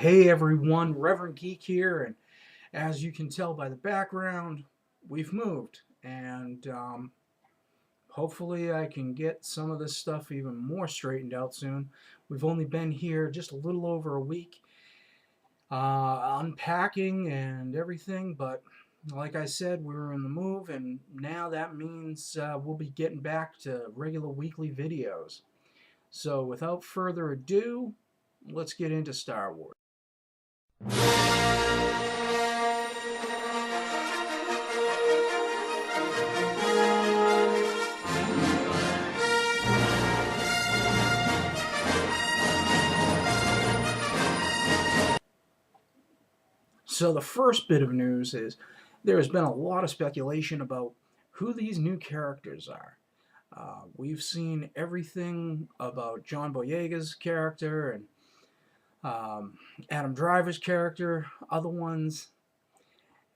Hey everyone, Reverend Geek here, and as you can tell by the background, we've moved, and hopefully I can get some of this stuff even more straightened out soon. We've only been here just a little over a week, unpacking and everything, but like I said, we were in the move, and now that means we'll be getting back to regular weekly videos. So without further ado, let's get into Star Wars. So the first bit of news is there has been a lot of speculation about who these new characters are. We've seen everything about John Boyega's character and Adam Driver's character, other ones,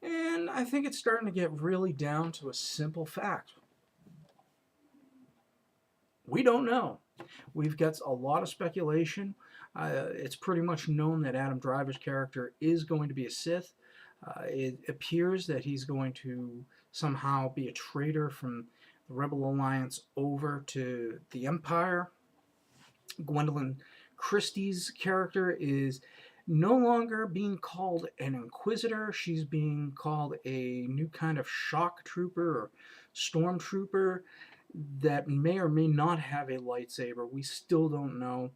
and I think it's starting to get really down to a simple fact. We don't know. We've got a lot of speculation. It's pretty much known that Adam Driver's character is going to be a Sith. It appears that he's going to somehow be a traitor from the Rebel Alliance over to the Empire. Gwendolyn Christie's character is no longer being called an Inquisitor. She's being called a new kind of shock trooper or stormtrooper that may or may not have a lightsaber. We still don't know,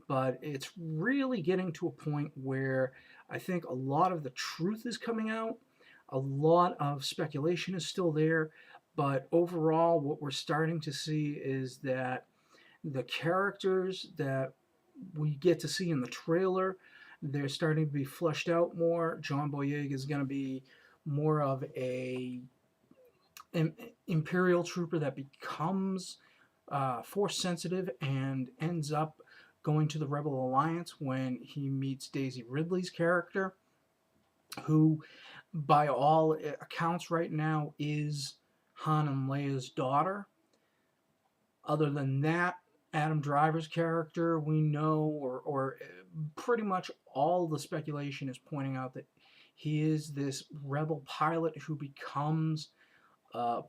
but it's really getting to a point where I think a lot of the truth is coming out. A lot of speculation is still there, but overall, what we're starting to see is that the characters that we get to see in the trailer, they're starting to be fleshed out more. John Boyega is going to be more of a Imperial trooper that becomes force sensitive and ends up going to the Rebel Alliance when he meets Daisy Ridley's character, who, by all accounts right now, is Han and Leia's daughter. Other than that, Adam Driver's character, we know, or pretty much all the speculation is pointing out that he is this rebel pilot who becomes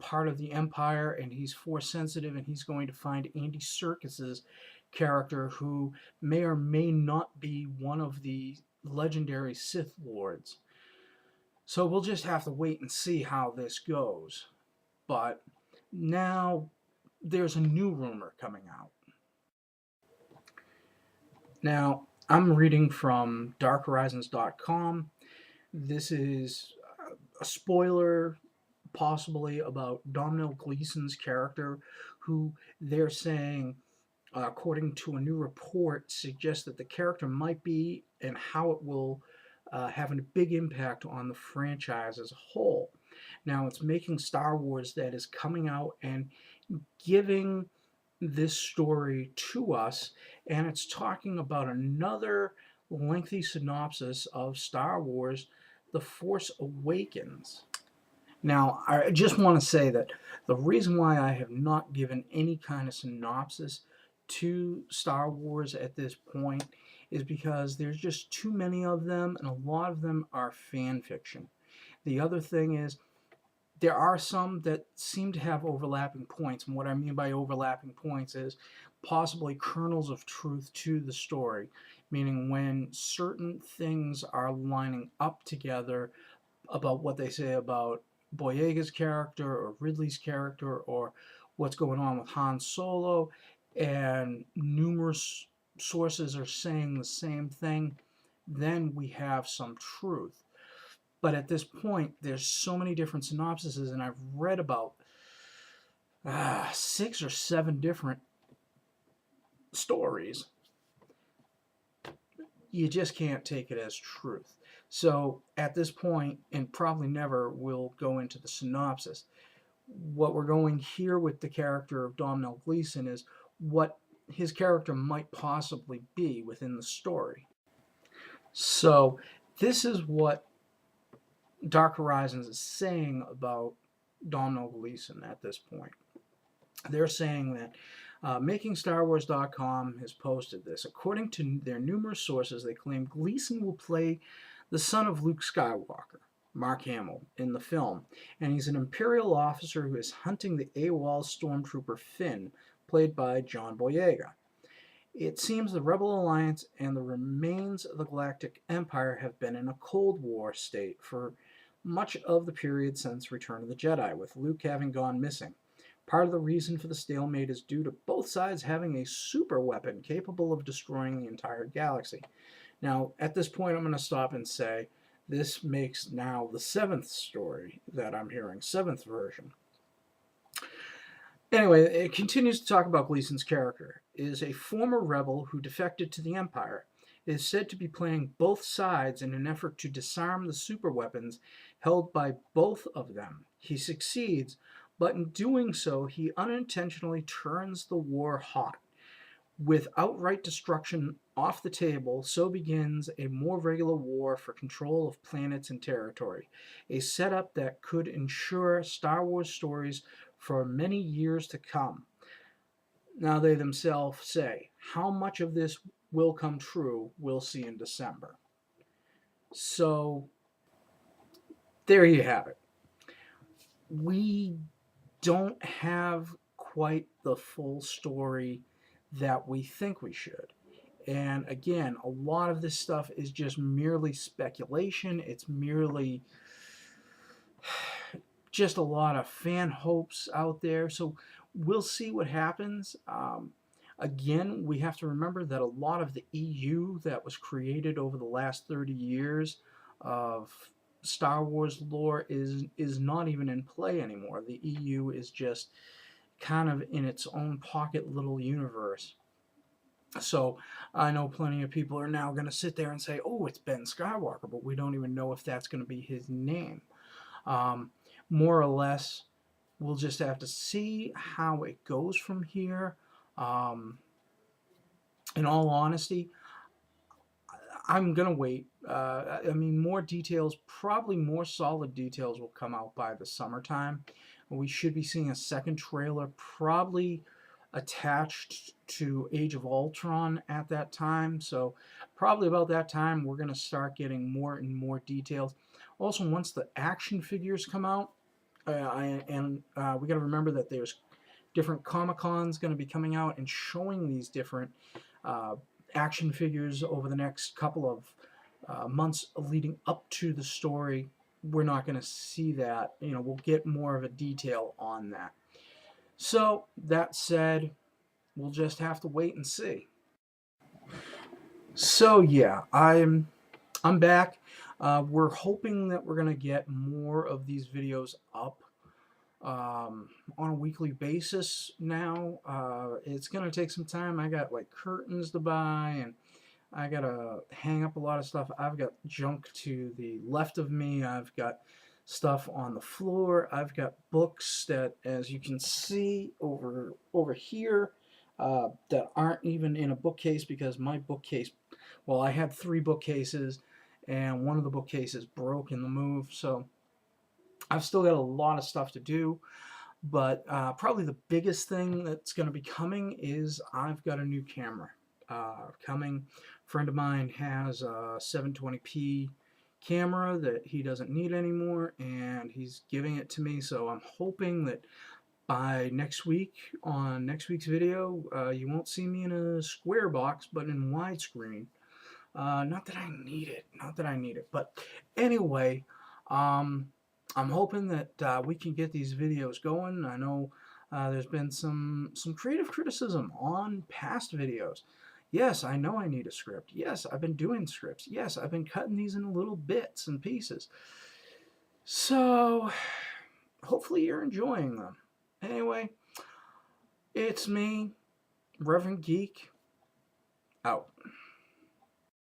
part of the Empire, and he's force sensitive, and he's going to find Andy Serkis's character, who may or may not be one of the legendary Sith Lords. So we'll just have to wait and see how this goes. But now there's a new rumor coming out. Now, I'm reading from darkhorizons.com. This is a spoiler possibly about Domhnall Gleeson's character, who they're saying, according to a new report, suggests that the character might be and how it will have a big impact on the franchise as a whole. Now, it's making Star Wars that is coming out and giving this story to us, and it's talking about another lengthy synopsis of Star Wars: The Force Awakens. Now, I just want to say that the reason why I have not given any kind of synopsis to Star Wars at this point is because there's just too many of them, and a lot of them are fan fiction. The other thing is, there are some that seem to have overlapping points, and what I mean by overlapping points is possibly kernels of truth to the story, meaning when certain things are lining up together about what they say about Boyega's character or Ridley's character or what's going on with Han Solo, and numerous sources are saying the same thing, then we have some truth. But at this point, there's so many different synopsises, and I've read about 6 or 7 different stories. You just can't take it as truth. So at this point, and probably never, we'll go into the synopsis. What we're going here with the character of Domhnall Gleeson is what his character might possibly be within the story. So this is what Dark Horizons is saying about Domhnall Gleeson at this point. They're saying that MakingStarWars.com has posted this. According to their numerous sources, they claim Gleason will play the son of Luke Skywalker, Mark Hamill, in the film, and he's an Imperial officer who is hunting the AWOL stormtrooper Finn, played by John Boyega. It seems the Rebel Alliance and the remains of the Galactic Empire have been in a Cold War state for much of the period since Return of the Jedi, with Luke having gone missing. Part of the reason for the stalemate is due to both sides having a super weapon capable of destroying the entire galaxy. Now, at this point, I'm going to stop and say this makes now the seventh story that I'm hearing, seventh version. Anyway, it continues to talk about Gleason's character. Is a former rebel who defected to the Empire. Is said to be playing both sides in an effort to disarm the superweapons held by both of them. He succeeds, but in doing so, he unintentionally turns the war hot. With outright destruction off the table, so begins a more regular war for control of planets and territory, a setup that could ensure Star Wars stories for many years to come. Now, they themselves say, how much of this will come true, we'll see in December. So, there you have it. We don't have quite the full story that we think we should. And again, a lot of this stuff is just merely speculation. It's merely just a lot of fan hopes out there. So we'll see what happens. Again, we have to remember that a lot of the EU that was created over the last 30 years of Star Wars lore is not even in play anymore. The EU is just kind of in its own pocket little universe. So I know plenty of people are now going to sit there and say, oh, it's Ben Skywalker, but we don't even know if that's going to be his name. More or less, we'll just have to see how it goes from here. In all honesty, I'm going to wait. More details, probably more solid details will come out by the summertime. We should be seeing a second trailer, probably attached to Age of Ultron at that time. So probably about that time, we're going to start getting more and more details. Also, once the action figures come out, we got to remember that there's different Comic-Cons going to be coming out and showing these different action figures over the next couple of months leading up to the story. We're not going to see that. We'll get more of a detail on that. So, that said, we'll just have to wait and see. So, yeah, I'm back. We're hoping that we're going to get more of these videos up on a weekly basis now. It's going to take some time. I got like curtains to buy, and I got to hang up a lot of stuff. I've got junk to the left of me. I've got stuff on the floor. I've got books that, as you can see over here, that aren't even in a bookcase because my bookcase, well, I had 3 bookcases and one of the bookcases broke in the move. So I've still got a lot of stuff to do. But probably the biggest thing that's going to be coming is I've got a new camera coming. A friend of mine has a 720p camera that he doesn't need anymore, and he's giving it to me. So I'm hoping that by next week, on next week's video, you won't see me in a square box, but in widescreen. Not that I need it. But anyway, I'm hoping that we can get these videos going. I know there's been some creative criticism on past videos. Yes, I know I need a script. Yes, I've been doing scripts. Yes, I've been cutting these into little bits and pieces. So, hopefully you're enjoying them. Anyway, it's me, Reverend Geek, out.